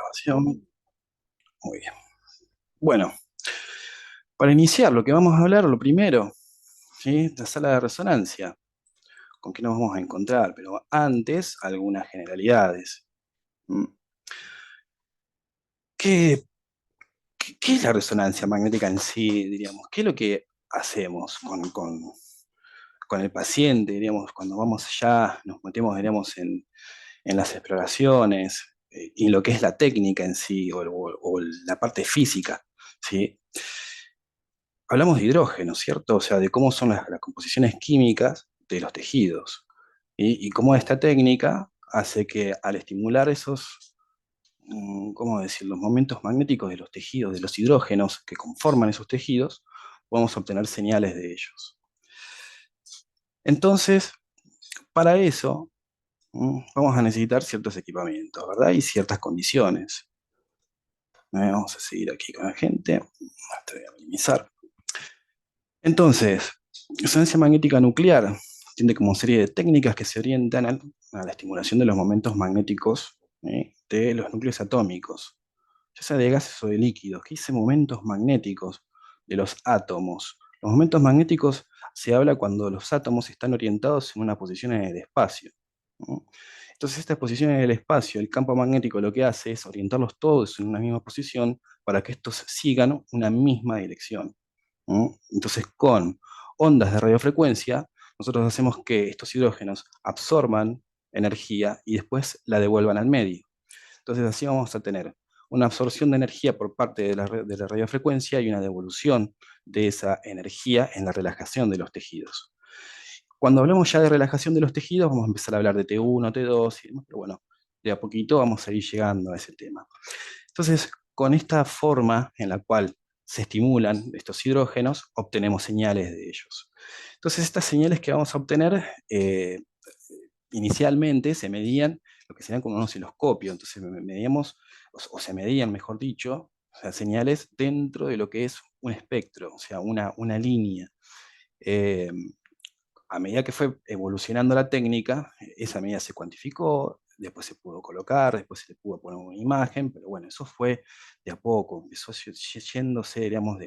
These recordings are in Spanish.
Grabación. Muy bien. Bueno, para iniciar, lo que vamos a hablar, lo primero, ¿sí? La sala de resonancia, con qué nos vamos a encontrar, pero antes, algunas generalidades. ¿Mm? ¿Qué, qué es la resonancia magnética en sí, diríamos? ¿Qué es lo que hacemos con el paciente, diríamos, cuando vamos allá, nos metemos, diríamos, en las exploraciones, y lo que es la técnica en sí, o la parte física, ¿sí? Hablamos de hidrógeno, ¿cierto? O sea, de cómo son las composiciones químicas de los tejidos. Y cómo esta técnica hace que al estimular esos, ¿cómo decir?, los momentos magnéticos de los tejidos, de los hidrógenos que conforman esos tejidos, podemos obtener señales de ellos. Entonces, para eso, vamos a necesitar ciertos equipamientos, ¿verdad? Y ciertas condiciones. Vamos a seguir aquí con la gente. Esto voy a minimizar. Entonces, resonancia magnética nuclear tiene como serie de técnicas que se orientan a la estimulación de los momentos magnéticos, de los núcleos atómicos, ya sea de gases o de líquidos. ¿Qué dice momentos magnéticos de los átomos? Los momentos magnéticos se habla cuando los átomos están orientados en una posición en el espacio, ¿no? Entonces, estas posiciones en el espacio, el campo magnético lo que hace es orientarlos todos en una misma posición para que estos sigan una misma dirección. Entonces, con ondas de radiofrecuencia, nosotros hacemos que estos hidrógenos absorban energía y después la devuelvan al medio. Entonces, así vamos a tener una absorción de energía por parte de la radiofrecuencia y una devolución de esa energía en la relajación de los tejidos. Cuando hablamos ya de relajación de los tejidos, vamos a empezar a hablar de T1, T2 y demás, pero bueno, de a poquito vamos a ir llegando a ese tema. Entonces, con esta forma en la cual se estimulan estos hidrógenos, obtenemos señales de ellos. Entonces, estas señales que vamos a obtener, inicialmente se medían lo que serían como un osciloscopio. Entonces, medíamos, o se medían, mejor dicho, o sea, señales dentro de lo que es un espectro, o sea, una línea. Eh, a medida que fue evolucionando la técnica, esa medida se cuantificó, después se pudo colocar, después se le pudo poner una imagen, pero bueno, eso fue de a poco, empezó yéndose, digamos,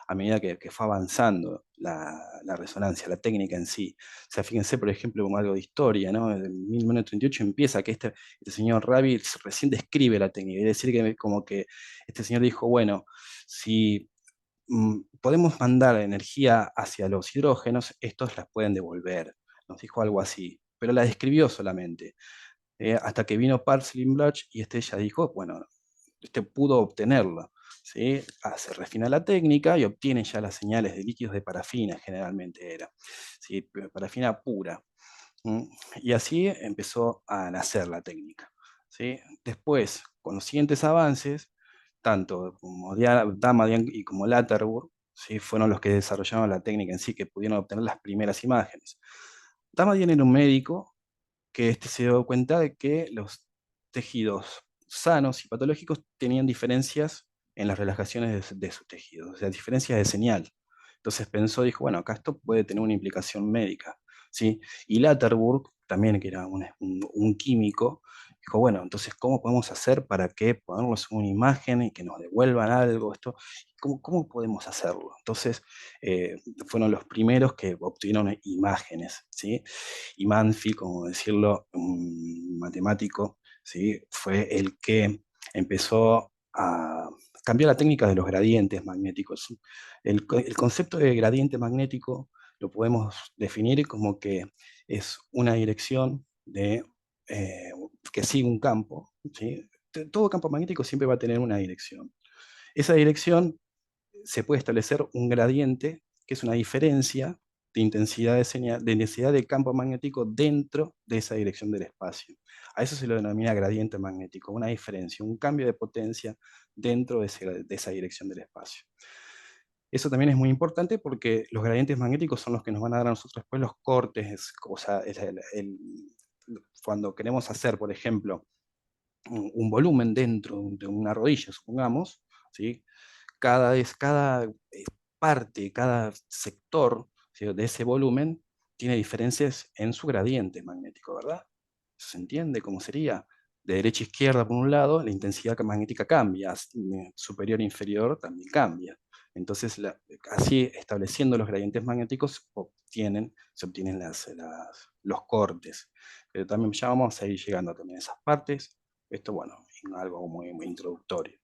a medida que fue avanzando la resonancia, la técnica en sí. O sea, fíjense, por ejemplo, como algo de historia, ¿no? En 1938 empieza que este señor Rabi recién describe la técnica, es decir, que como que este señor dijo, bueno, si podemos mandar energía hacia los hidrógenos, estos las pueden devolver. Nos dijo algo así, pero la describió solamente. Hasta que vino Parsley Bloch y este ya dijo, bueno, este pudo obtenerlo, ¿sí? Se refina la técnica y obtiene ya las señales de líquidos de parafina, generalmente era, ¿sí? Parafina pura. ¿Mm? Y así empezó a nacer la técnica, ¿sí? Después, con los siguientes avances, tanto como Damadian y como Latterburg, ¿sí? Fueron los que desarrollaron la técnica en sí, que pudieron obtener las primeras imágenes. Damadian era un médico que se dio cuenta de que los tejidos sanos y patológicos tenían diferencias en las relajaciones de sus tejidos, o sea, diferencias de señal. Entonces pensó, dijo, bueno, acá esto puede tener una implicación médica, ¿sí? Y Latterburg, también que era un químico, dijo, bueno, entonces, ¿cómo podemos hacer para que ponernos una imagen y que nos devuelvan algo? Esto, ¿cómo podemos hacerlo? Entonces, fueron los primeros que obtuvieron imágenes, ¿sí? Y Manfield, como decirlo, un matemático, ¿sí? Fue el que empezó a cambiar la técnica de los gradientes magnéticos. El concepto de gradiente magnético lo podemos definir como que es una dirección eh, que sigue un campo, ¿sí? Todo campo magnético siempre va a tener una dirección. Esa dirección se puede establecer un gradiente, que es una diferencia de intensidad de señal, de intensidad de campo magnético dentro de esa dirección del espacio. A eso se lo denomina gradiente magnético, una diferencia, un cambio de potencia dentro de esa dirección del espacio. Eso también es muy importante porque los gradientes magnéticos son los que nos van a dar a nosotros después los cortes, o sea, cuando queremos hacer, por ejemplo, un volumen dentro de una rodilla, supongamos, ¿sí? Cada parte, cada sector, ¿sí?, de ese volumen tiene diferencias en su gradiente magnético, ¿verdad? ¿Se entiende cómo sería? de derecha a izquierda por un lado, la intensidad magnética cambia, superior e inferior también cambia. Entonces, así estableciendo los gradientes magnéticos, se obtienen los cortes. Pero también ya vamos a ir llegando también a esas partes. Esto, bueno, es algo muy introductorio.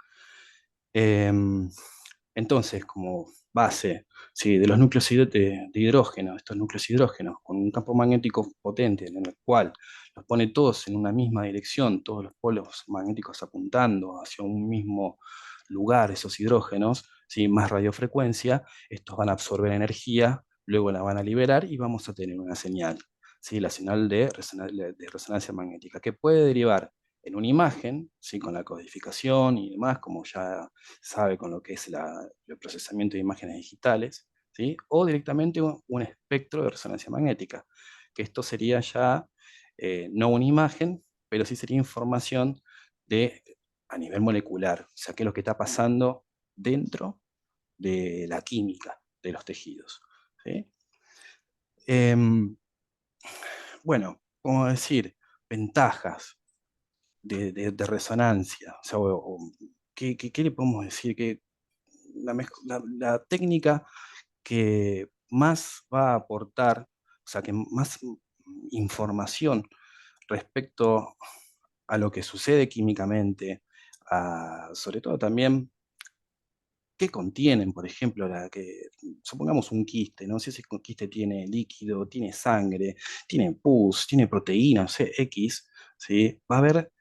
Entonces, como base, ¿sí?, de los núcleos de hidrógeno, estos núcleos hidrógenos, con un campo magnético potente en el cual los pone todos en una misma dirección, todos los polos magnéticos apuntando hacia un mismo lugar, esos hidrógenos, ¿sí?, más radiofrecuencia, estos van a absorber energía, luego la van a liberar y vamos a tener una señal, ¿sí?, la señal de resonancia magnética, que puede derivar en una imagen, ¿sí?, con la codificación y demás, como ya sabe con lo que es el procesamiento de imágenes digitales, ¿sí?, o directamente un espectro de resonancia magnética, que esto sería ya no una imagen, pero sí sería información a nivel molecular, o sea, qué es lo que está pasando dentro de la química de los tejidos, ¿sí? Em, bueno, como decir, ventajas de resonancia, o sea, ¿qué le podemos decir? Que la técnica que más va a aportar, o sea, que más información respecto a lo que sucede químicamente, sobre todo también qué contienen, por ejemplo, supongamos un quiste, no sé si ese quiste tiene líquido, tiene sangre, tiene pus, tiene proteínas, no sé, X, ¿sí? Va a haber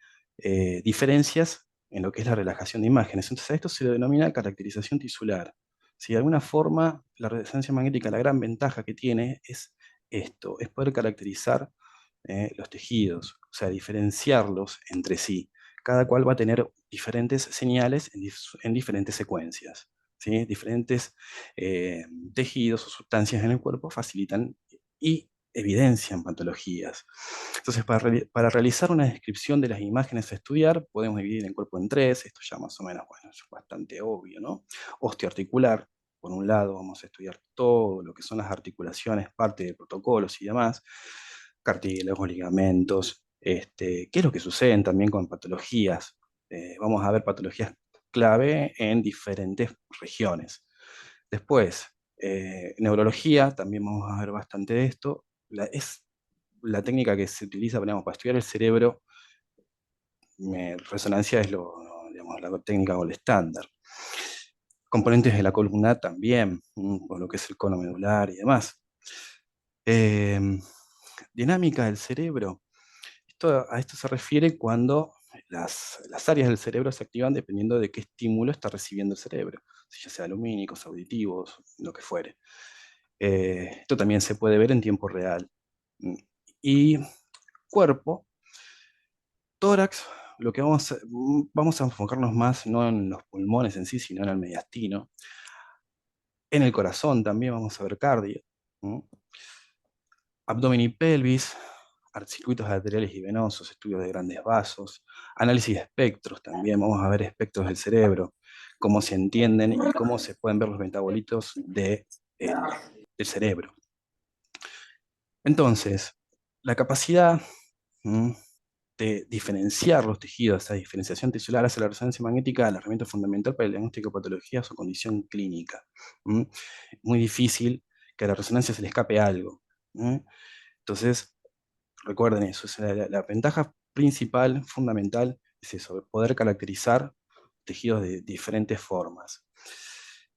diferencias en lo que es la relajación de imágenes. Entonces a esto se le denomina caracterización tisular. Si de alguna forma la resonancia magnética, la gran ventaja que tiene es esto, es poder caracterizar los tejidos, o sea, diferenciarlos entre sí. Cada cual va a tener diferentes señales en diferentes secuencias, ¿sí? Diferentes tejidos o sustancias en el cuerpo facilitan y evidencian patologías. Entonces, para realizar una descripción de las imágenes a estudiar, podemos dividir el cuerpo en tres. Esto ya más o menos, bueno, es bastante obvio, ¿no? Osteoarticular, por un lado, vamos a estudiar todo lo que son las articulaciones, parte de protocolos y demás, cartílagos, ligamentos, qué es lo que sucede también con patologías. Vamos a ver patologías clave en diferentes regiones. Después, neurología, también vamos a ver bastante de esto. Es la técnica que se utiliza, digamos, para estudiar el cerebro. Resonancia es digamos, la técnica o el estándar. Componentes de la columna también, con lo que es el cono medular y demás. Eh, Dinámica del cerebro. A esto se refiere cuando las áreas del cerebro se activan dependiendo de qué estímulo está recibiendo el cerebro, si ya sea lumínicos, auditivos, lo que fuere. Esto también se puede ver en tiempo real. Mm, Y cuerpo, tórax, lo que vamos a enfocarnos más no en los pulmones en sí, sino en el mediastino. En el corazón también vamos a ver cardio. ¿Mm? Abdomen y pelvis, circuitos arteriales y venosos, estudios de grandes vasos, análisis de espectros también, vamos a ver espectros del cerebro, cómo se entienden y cómo se pueden ver los metabolitos del cerebro. Entonces, la capacidad de diferenciar los tejidos, esa diferenciación tisular hace la resonancia magnética la herramienta fundamental para el diagnóstico de patologías o condición clínica. Muy difícil que a la resonancia se le escape algo. Entonces, recuerden eso, es la ventaja principal, fundamental, es eso, poder caracterizar tejidos de diferentes formas.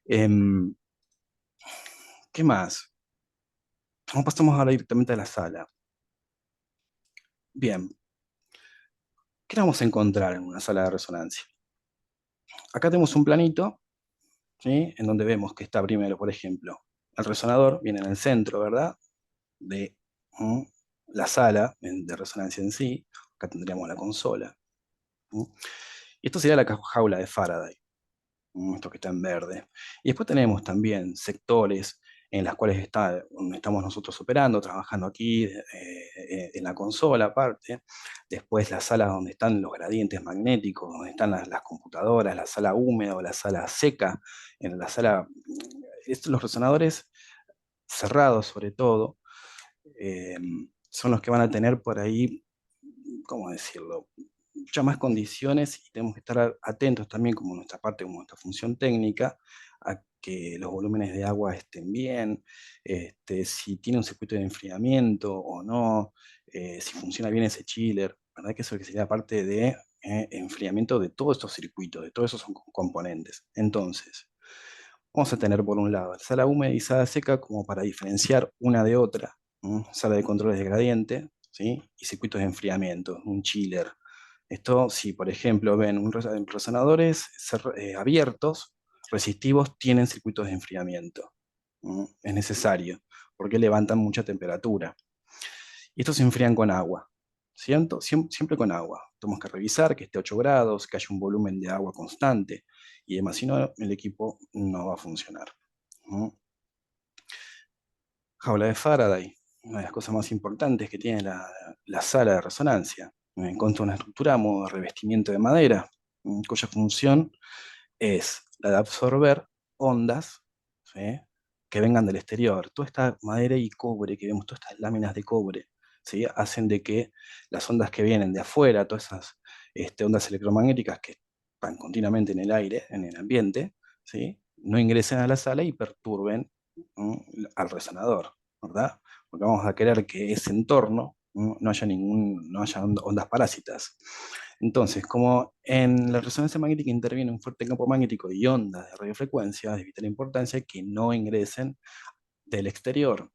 Em, ¿Qué más? Vamos, pasamos ahora directamente a la sala. Bien, ¿qué vamos a encontrar en una sala de resonancia? Acá tenemos un planito, ¿sí?, en donde vemos que está primero, por ejemplo, el resonador viene en el centro, ¿verdad?, de la sala de resonancia en sí. Acá tendríamos la consola. Y esto sería la jaula de Faraday. Esto que está en verde. Y después tenemos también sectores en las cuales estamos nosotros operando, trabajando aquí en la consola aparte. Después la sala donde están los gradientes magnéticos, donde están las computadoras, la sala húmeda o la sala seca. En la sala, los resonadores cerrados sobre todo, son los que van a tener por ahí, ¿cómo decirlo?, muchas más condiciones y tenemos que estar atentos también, como nuestra parte, como nuestra función técnica, a que los volúmenes de agua estén bien, si tiene un circuito de enfriamiento o no, si funciona bien ese chiller, ¿verdad? Que eso que sería parte de enfriamiento de todos estos circuitos, de todos esos componentes. Entonces, vamos a tener por un lado sala húmeda y sala seca como para diferenciar una de otra, sala de controles de gradiente, ¿sí? Y circuitos de enfriamiento, un chiller. Esto, si por ejemplo ven resonadores abiertos, resistivos, tienen circuitos de enfriamiento. Es necesario, porque levantan mucha temperatura. Y estos se enfrían con agua, ¿cierto? Siempre con agua. Tenemos que revisar que esté a 8 grados, que haya un volumen de agua constante y demás, si no, el equipo no va a funcionar. ¿No? Jaula de Faraday, una de las cosas más importantes que tiene la sala de resonancia. Consta de una estructura a modo de revestimiento de madera, cuya función es la de absorber ondas, ¿sí? Que vengan del exterior. Toda esta madera y cobre que vemos, todas estas láminas de cobre, ¿sí? Hacen de que las ondas que vienen de afuera, todas esas ondas electromagnéticas que están continuamente en el aire, en el ambiente, ¿sí? No ingresen a la sala y perturben al resonador, ¿verdad? Porque vamos a querer que ese entorno no haya ondas parásitas. Entonces, como en la resonancia magnética interviene un fuerte campo magnético y ondas de radiofrecuencia, es de vital importancia que no ingresen del exterior.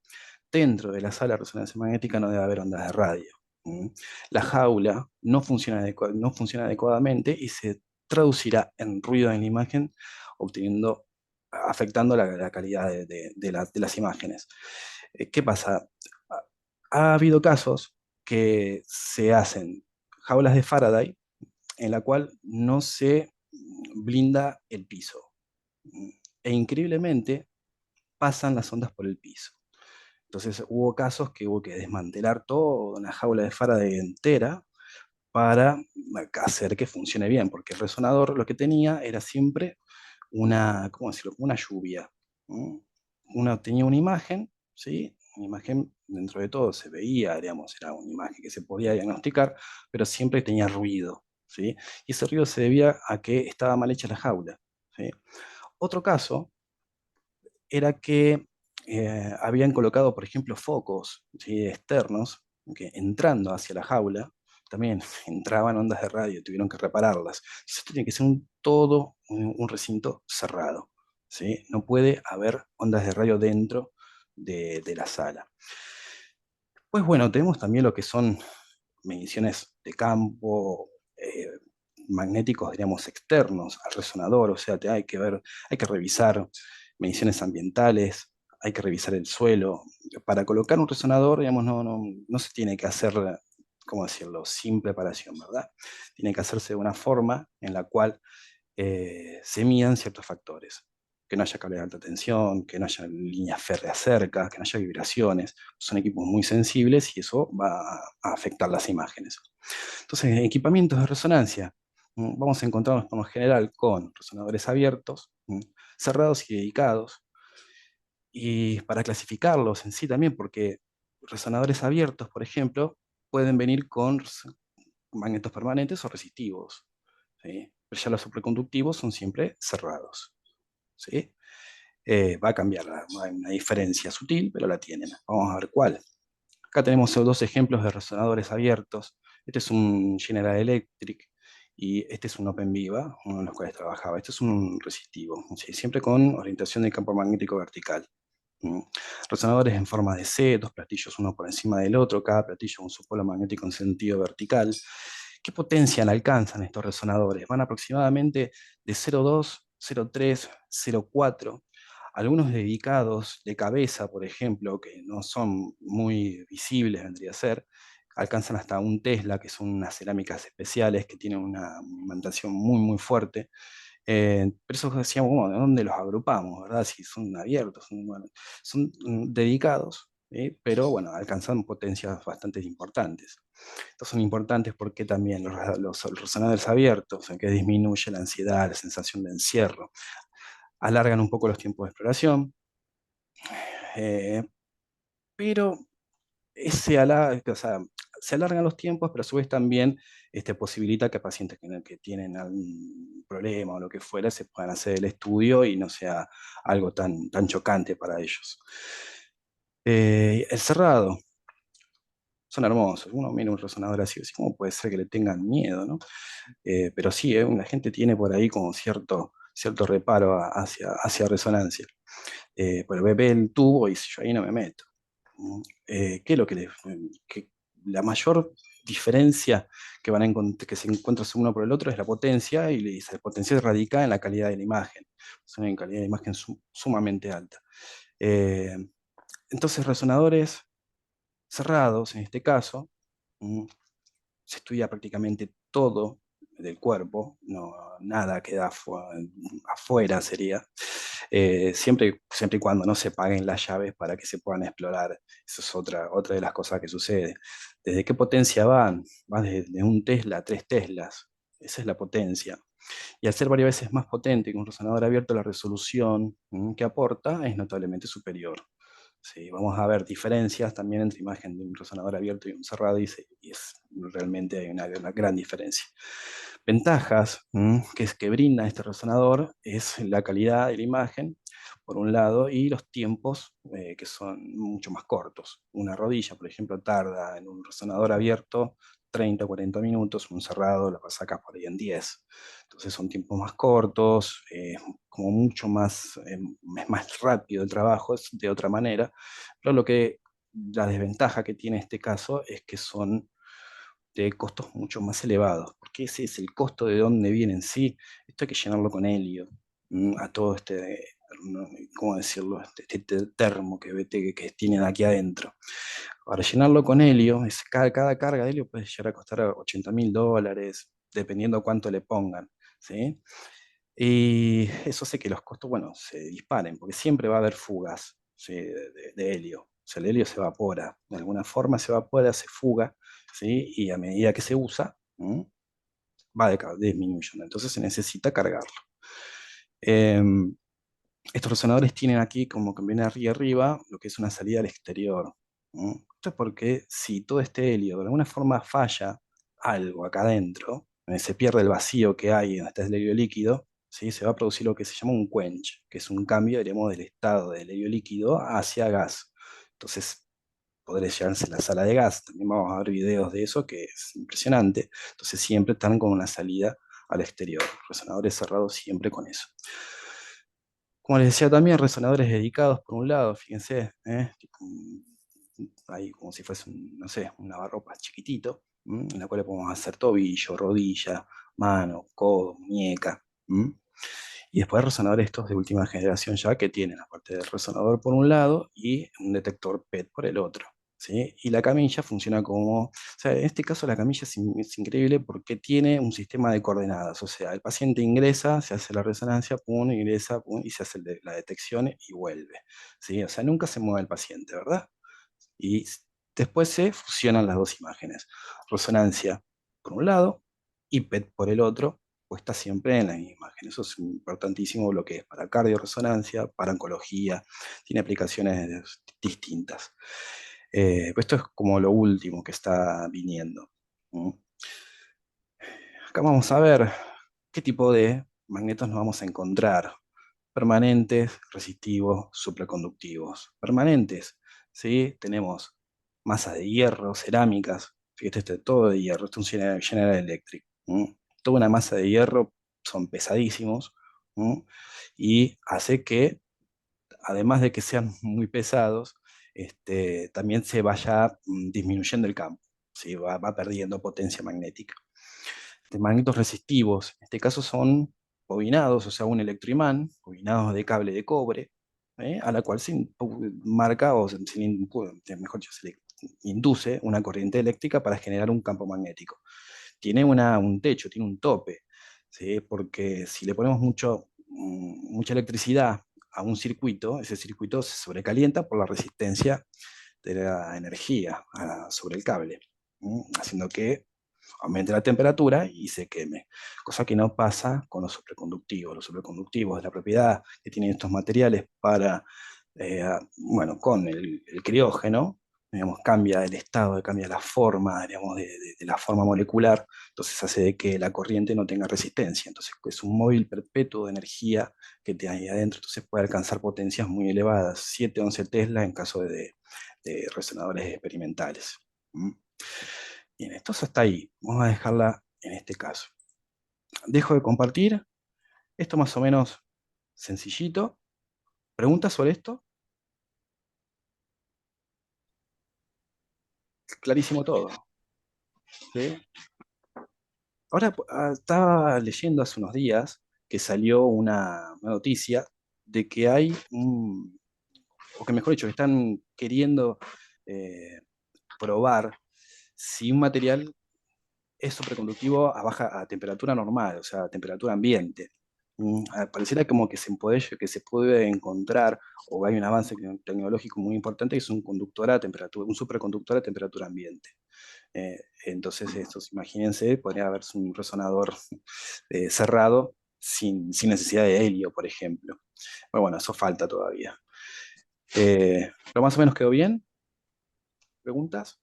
Dentro de la sala de resonancia magnética no debe haber ondas de radio. La jaula no funciona adecuadamente y se traducirá en ruido en la imagen, afectando la calidad de las imágenes. ¿Qué pasa? Ha, ha habido casos que se hacen jaulas de Faraday en la cual no se blinda el piso. E increíblemente pasan las ondas por el piso. Entonces hubo casos que hubo que desmantelar toda una jaula de Faraday entera para hacer que funcione bien, porque el resonador lo que tenía era siempre una, ¿cómo decirlo? Una lluvia. ¿No? Tenía una imagen, ¿sí? Una imagen, dentro de todo se veía, digamos, era una imagen que se podía diagnosticar, pero siempre tenía ruido, ¿sí? Y ese ruido se debía a que estaba mal hecha la jaula, ¿sí? Otro caso era que habían colocado, por ejemplo, focos, ¿sí? Externos, que entrando hacia la jaula, también entraban ondas de radio, tuvieron que repararlas. Eso tiene que ser todo un recinto cerrado, ¿sí? No puede haber ondas de radio dentro de la sala. Pues bueno, tenemos también lo que son mediciones de campo, magnéticos, diríamos, externos al resonador, o sea, hay que revisar mediciones ambientales, hay que revisar el suelo. Para colocar un resonador, digamos, no se tiene que hacer, ¿cómo decirlo?, sin preparación, ¿verdad? Tiene que hacerse de una forma en la cual se midan ciertos factores. Que no haya cable de alta tensión, que no haya líneas férreas cerca, que no haya vibraciones. Son equipos muy sensibles y eso va a afectar las imágenes. Entonces, equipamientos de resonancia. Vamos a encontrarnos por lo general con resonadores abiertos, cerrados y dedicados. Y para clasificarlos en sí también, porque resonadores abiertos, por ejemplo, pueden venir con magnetos permanentes o resistivos, ¿sí? Pero ya los superconductivos son siempre cerrados, ¿sí? Va a cambiar, hay una diferencia sutil, pero la tienen. Vamos a ver cuál. Acá tenemos dos ejemplos de resonadores abiertos. Este es un General Electric y este es un OpenViva, uno de los cuales trabajaba. Este es un resistivo, ¿sí? Siempre con orientación de campo magnético vertical. Resonadores en forma de C, dos platillos uno por encima del otro, cada platillo con su polo magnético en sentido vertical. ¿Qué potencia alcanzan estos resonadores? Van aproximadamente de 0,2, 0,3, 0,4. Algunos dedicados de cabeza, por ejemplo, que no son muy visibles, vendría a ser, alcanzan hasta un Tesla, que son unas cerámicas especiales que tienen una imantación muy, muy fuerte. Pero eso decíamos, bueno, ¿de dónde los agrupamos, verdad? Si son abiertos, bueno, son dedicados, ¿sí? Pero bueno, alcanzan potencias bastante importantes. Estos son importantes porque también los resonadores abiertos, en que disminuye la ansiedad, la sensación de encierro, alargan un poco los tiempos de exploración, eh, pero o sea, se alargan los tiempos, pero a su vez también posibilita que pacientes que tienen algún problema o lo que fuera se puedan hacer el estudio y no sea algo tan chocante para ellos. El cerrado, son hermosos. Uno mira un resonador así, ¿cómo puede ser que le tengan miedo, no? Pero sí, la gente tiene por ahí como cierto reparo hacia resonancia. Pero ve el tubo y dice, yo ahí no me meto. ¿Qué es lo que la mayor diferencia que se encuentra uno por el otro es la potencia, y esa potencia radica en la calidad de la imagen. Es una calidad de imagen sumamente alta. Eh, entonces, resonadores cerrados, en este caso, mm, se estudia prácticamente todo del cuerpo, no, nada queda afuera sería, siempre y cuando no se paguen las llaves para que se puedan explorar. Esa es otra de las cosas que sucede. ¿Desde qué potencia van? Va desde 1 Tesla a 3 Teslas. Esa es la potencia. Y al ser varias veces más potente que un resonador abierto, la resolución que aporta es notablemente superior. Sí, vamos a ver diferencias también entre imagen de un resonador abierto y un cerrado, y realmente hay una gran diferencia. Ventajas que brinda este resonador es la calidad de la imagen, por un lado, y los tiempos que son mucho más cortos. Una rodilla, por ejemplo, tarda en un resonador abierto 30 o 40 minutos, un cerrado lo sacas por ahí en 10. Entonces son tiempos más cortos, como mucho más, es más rápido el trabajo, es de otra manera, pero la desventaja que tiene este caso es que son de costos mucho más elevados, porque ese es el costo de dónde viene en sí. Esto hay que llenarlo con helio, a todo no, ¿cómo decirlo? Este termo que tienen aquí adentro. Para llenarlo con helio, cada carga de helio puede llegar a costar $80.000, dependiendo cuánto le pongan, ¿sí? Y eso hace que los costos, bueno, se disparen, porque siempre va a haber fugas, ¿sí? de helio. O sea, el helio se evapora, de alguna forma se evapora, se fuga, ¿sí? Y a medida que se usa, va disminuyendo. Entonces se necesita cargarlo. Em, Estos resonadores tienen aquí, como que viene arriba, lo que es una salida al exterior. Esto es porque si todo este helio de alguna forma falla algo acá adentro, se pierde el vacío que hay en este helio líquido, ¿sí? Se va a producir lo que se llama un quench, que es un cambio, diremos, del estado del helio líquido hacia gas. Entonces, podría llevarse la sala de gas. También vamos a ver videos de eso, que es impresionante. Entonces, siempre están con una salida al exterior. Resonadores cerrados siempre con eso. Como les decía también, resonadores dedicados por un lado, fíjense, ahí como si fuese no sé, un lavarropas chiquitito, en la cual podemos hacer tobillo, rodilla, mano, codo, muñeca. Y después resonadores estos de última generación ya que tienen, aparte del resonador por un lado y un detector PET por el otro. ¿Sí? Y la camilla funciona como, o sea, en este caso la camilla es increíble porque tiene un sistema de coordenadas, o sea, el paciente ingresa, se hace la resonancia, pum, ingresa, pum, y se hace la detección y vuelve, ¿sí? O sea, nunca se mueve el paciente, ¿verdad? Y después se fusionan las dos imágenes, resonancia por un lado y PET por el otro, puesta siempre en la misma imagen. Eso es importantísimo, lo que es para cardioresonancia, para oncología, tiene aplicaciones distintas. Pues esto es como lo último que está viniendo. ¿Mm? Acá vamos a ver qué tipo de magnetos nos vamos a encontrar. Permanentes, resistivos, supraconductivos. Permanentes, ¿sí? Tenemos masas de hierro, cerámicas. Fíjate, este todo de hierro, esto es un General Electric. Toda una masa de hierro, son pesadísimos, y hace que, además de que sean muy pesados, también se vaya disminuyendo el campo, ¿sí? Va perdiendo potencia magnética. Magnetos resistivos, en este caso son bobinados, o sea, un electroimán, bobinados de cable de cobre, a la cual se marca, o mejor dicho, se le induce una corriente eléctrica para generar un campo magnético. Tiene un techo, tiene un tope, ¿sí? Porque si le ponemos mucha electricidad a un circuito, ese circuito se sobrecalienta por la resistencia de la energía sobre el cable, haciendo que aumente la temperatura y se queme, cosa que no pasa con los superconductivos. Los superconductivos, la propiedad que tienen estos materiales para, bueno, con el criógeno, digamos, cambia el estado, cambia la forma, digamos, de la forma molecular, entonces hace de que la corriente no tenga resistencia. Entonces es un móvil perpetuo de energía que te hay adentro, entonces puede alcanzar potencias muy elevadas, 7 11 Tesla en caso de resonadores experimentales. ¿Mm? Bien, entonces hasta ahí. Vamos a dejarla en este caso. Dejo de compartir. Esto más o menos sencillito. ¿Preguntas sobre esto? Clarísimo todo. ¿Sí? Ahora estaba leyendo hace unos días que salió una noticia de que hay o que mejor dicho, que están queriendo eh, probar si un material es superconductivo a temperatura normal, o sea, a temperatura ambiente. Pareciera como que se puede encontrar, o hay un avance tecnológico muy importante, que es un conductor a temperatura, un superconductor a temperatura ambiente. Eh, entonces, estos, imagínense, podría haberse un resonador cerrado sin necesidad de helio, por ejemplo. Pero bueno, eso falta todavía. Pero más o menos quedó bien. ¿Preguntas?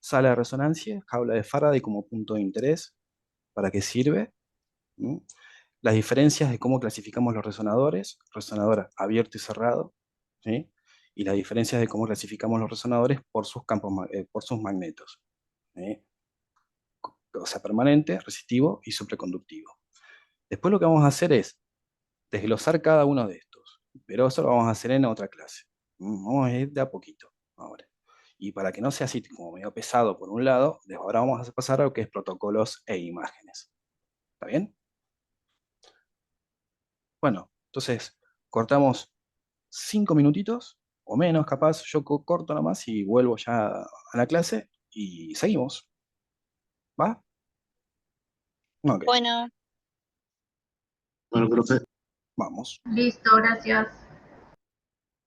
Sala de resonancia, jaula de Faraday como punto de interés. ¿Para qué sirve? ¿Mm? Las diferencias de cómo clasificamos los resonadores, resonador abierto y cerrado, ¿sí? Y las diferencias de cómo clasificamos los resonadores por sus campos, por sus magnetos, ¿sí? O sea, permanente, resistivo y superconductivo. Después lo que vamos a hacer es desglosar cada uno de estos, pero eso lo vamos a hacer en otra clase. Vamos a ir de a poquito ahora. Y para que no sea así como medio pesado por un lado, de ahora vamos a pasar a lo que es protocolos e imágenes. ¿Está bien? Bueno, entonces cortamos 5 minutitos o menos, capaz, yo corto nomás y vuelvo ya a la clase y seguimos. ¿Va? Ok, Bueno. Bueno, profe, vamos. Listo, gracias.